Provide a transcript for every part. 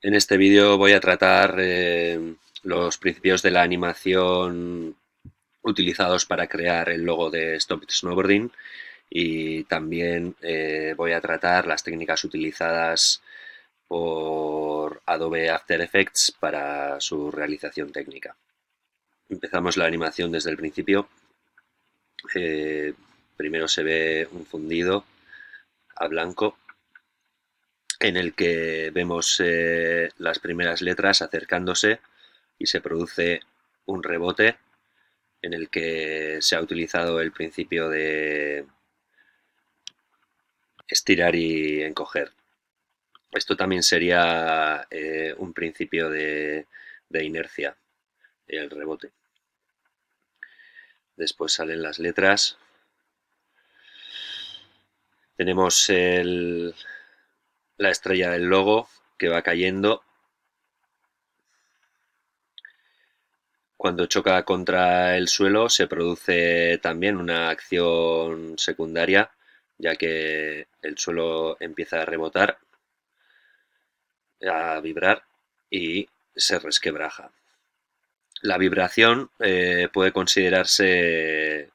En este vídeo voy a tratar los principios de la animación utilizados para crear el logo de Stop Snowboarding y también voy a tratar las técnicas utilizadas por Adobe After Effects para su realización técnica. Empezamos la animación desde el principio. Primero se ve un fundido a blanco en el que vemos las primeras letras acercándose y se produce un rebote en el que se ha utilizado el principio de estirar y encoger. Esto también sería un principio de inercia, el rebote. Después salen las letras. Tenemos la estrella del logo que va cayendo. Cuando choca contra el suelo se produce también una acción secundaria, ya que el suelo empieza a rebotar, a vibrar y se resquebraja. La vibración puede considerarse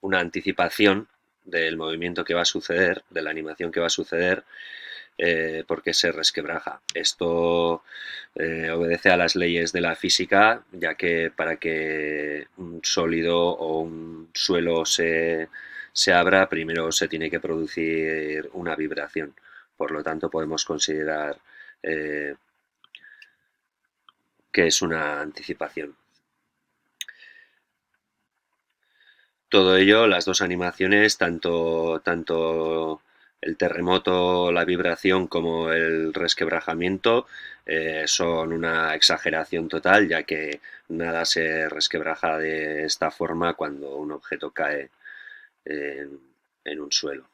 una anticipación del movimiento que va a suceder, de la animación que va a suceder, porque se resquebraja. Esto obedece a las leyes de la física, ya que para que un sólido o un suelo se abra, primero se tiene que producir una vibración. Por lo tanto, podemos considerar eh, que es una anticipación. Todo ello, las dos animaciones, tanto el terremoto, la vibración como el resquebrajamiento, son una exageración total, ya que nada se resquebraja de esta forma cuando un objeto cae en, en un suelo.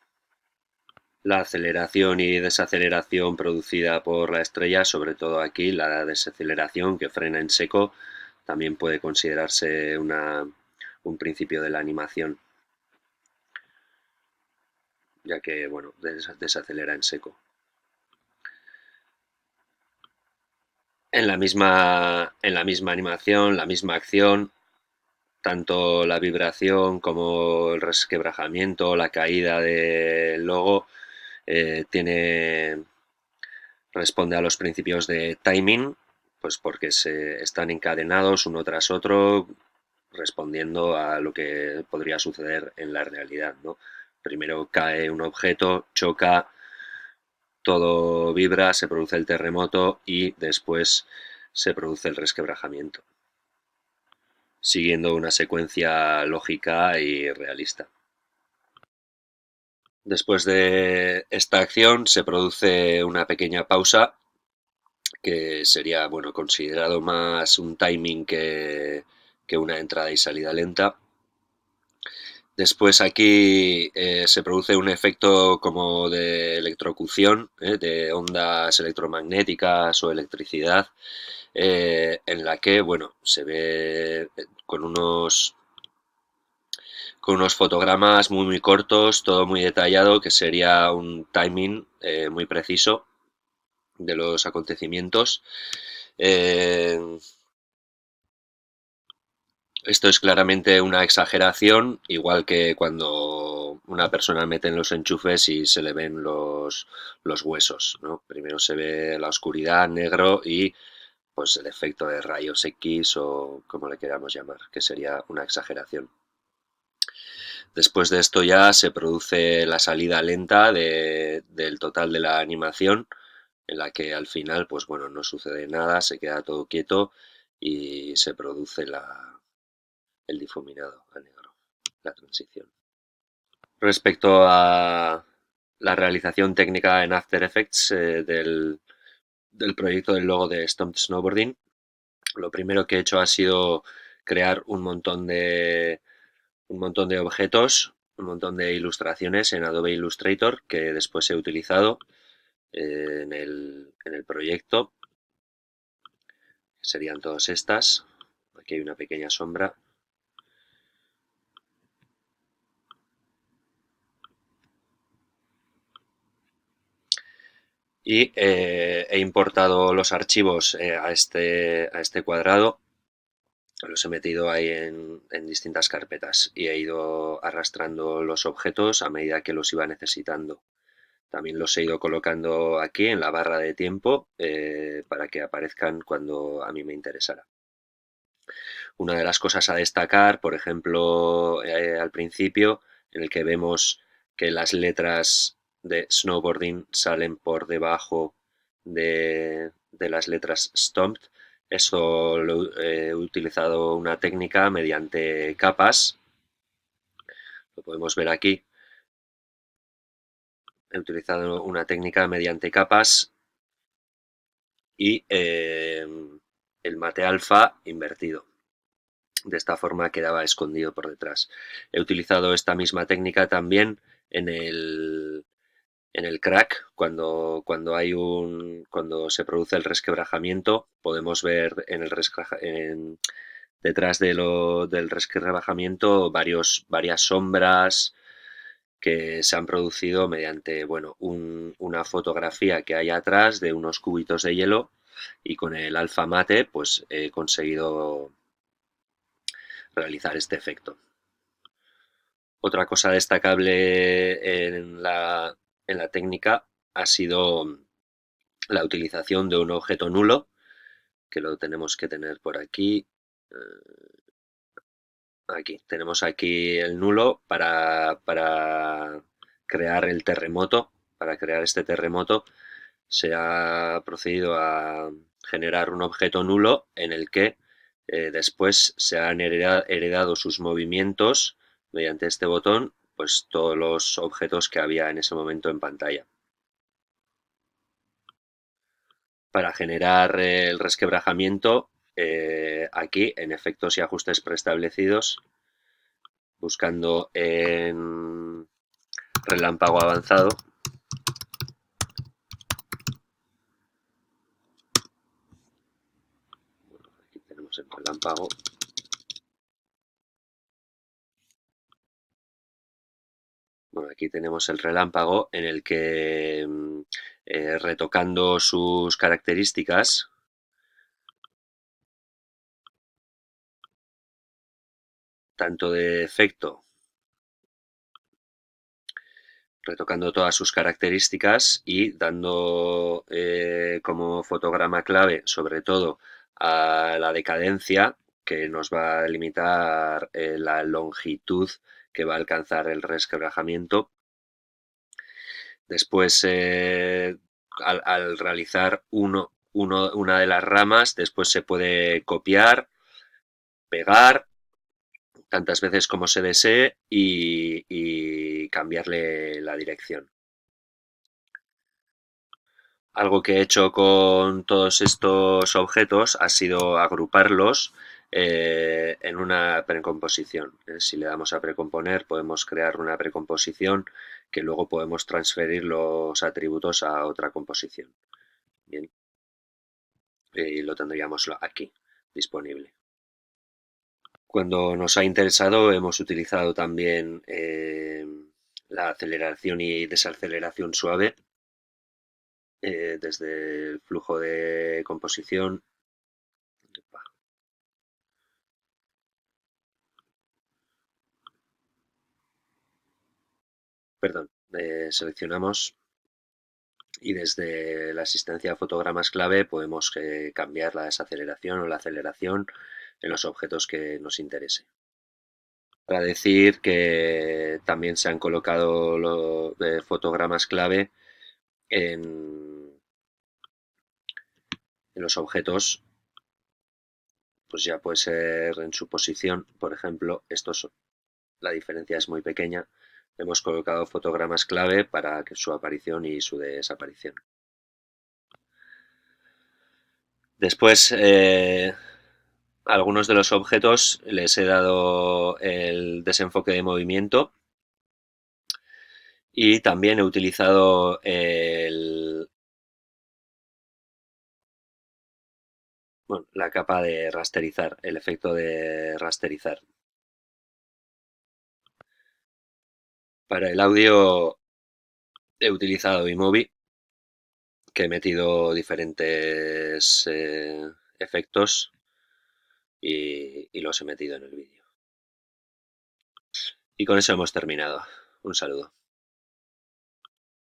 La aceleración y desaceleración producida por la estrella, sobre todo aquí la desaceleración que frena en seco, también puede considerarse un principio de la animación, ya que bueno, desacelera en seco. En la misma animación, la misma acción, tanto la vibración como el resquebrajamiento, la caída del logo, responde a los principios de timing, pues porque se están encadenados uno tras otro, respondiendo a lo que podría suceder en la realidad, ¿no? Primero cae un objeto, choca, todo vibra, se produce el terremoto y después se produce el resquebrajamiento, siguiendo una secuencia lógica y realista. Después de esta acción se produce una pequeña pausa que sería bueno considerado más un timing que una entrada y salida lenta. Después aquí se produce un efecto como de electrocución, de ondas electromagnéticas o electricidad, en la que bueno se ve con unos fotogramas muy cortos, todo muy detallado, que sería un timing muy preciso de los acontecimientos. Eh, Esto es claramente una exageración, igual que cuando una persona mete en los enchufes y se le ven los huesos, ¿no? Primero se ve la oscuridad, negro y pues el efecto de rayos X o como le queramos llamar, que sería una exageración. Después de esto ya se produce la salida lenta del total de la animación, en la que al final, pues bueno, no sucede nada, se queda todo quieto y se produce el difuminado a negro, la transición. Respecto a la realización técnica en After Effects del proyecto del logo de Stomp Snowboarding, lo primero que he hecho ha sido crear un montón de objetos, un montón de ilustraciones en Adobe Illustrator que después he utilizado en el proyecto. Serían todas estas. Aquí hay una pequeña sombra. y he importado los archivos a este cuadrado. Los he metido ahí en distintas carpetas y he ido arrastrando los objetos a medida que los iba necesitando. También los he ido colocando aquí en la barra de tiempo para que aparezcan cuando a mí me interesara. Una de las cosas a destacar, por ejemplo, al principio, en el que vemos que las letras de snowboarding salen por debajo de las letras Stomped. Eso he utilizado una técnica mediante capas. Lo podemos ver aquí. He utilizado una técnica mediante capas y el mate alfa invertido. De esta forma quedaba escondido por detrás. He utilizado esta misma técnica también en el crack, cuando se produce el resquebrajamiento, podemos ver detrás del resquebrajamiento varias sombras que se han producido mediante una fotografía que hay atrás de unos cubitos de hielo, y con el alfa mate pues he conseguido realizar este efecto. Otra cosa destacable en la técnica ha sido la utilización de un objeto nulo, que lo tenemos que tener por aquí. Aquí tenemos aquí el nulo para crear el terremoto. Para crear este terremoto se ha procedido a generar un objeto nulo en el que después se han heredado sus movimientos mediante este botón, pues todos los objetos que había en ese momento en pantalla. Para generar el resquebrajamiento, aquí en efectos y ajustes preestablecidos, buscando en relámpago avanzado, aquí tenemos el relámpago. Bueno, aquí tenemos el relámpago en el que retocando sus características, tanto de efecto, retocando todas sus características y dando como fotograma clave, sobre todo, a la decadencia, que nos va a limitar la longitud que va a alcanzar el resquebrajamiento. Después, al realizar una de las ramas, después se puede copiar, pegar tantas veces como se desee y cambiarle la dirección. Algo que he hecho con todos estos objetos ha sido agruparlos en una precomposición. Si le damos a precomponer, podemos crear una precomposición que luego podemos transferir los atributos a otra composición. Bien, y lo tendríamos aquí disponible. Cuando nos ha interesado hemos utilizado también la aceleración y desaceleración suave desde el flujo de composición. Perdón, seleccionamos y desde la asistencia a fotogramas clave podemos cambiar la desaceleración o la aceleración en los objetos que nos interese. Para decir que también se han colocado los fotogramas clave en los objetos, pues ya puede ser en su posición. Por ejemplo, la diferencia es muy pequeña. Hemos colocado fotogramas clave para su aparición y su desaparición. Después, algunos de los objetos les he dado el desenfoque de movimiento y también he utilizado la capa de rasterizar, el efecto de rasterizar. Para el audio he utilizado iMovie que he metido diferentes efectos y los he metido en el vídeo. Y con eso hemos terminado. Un saludo.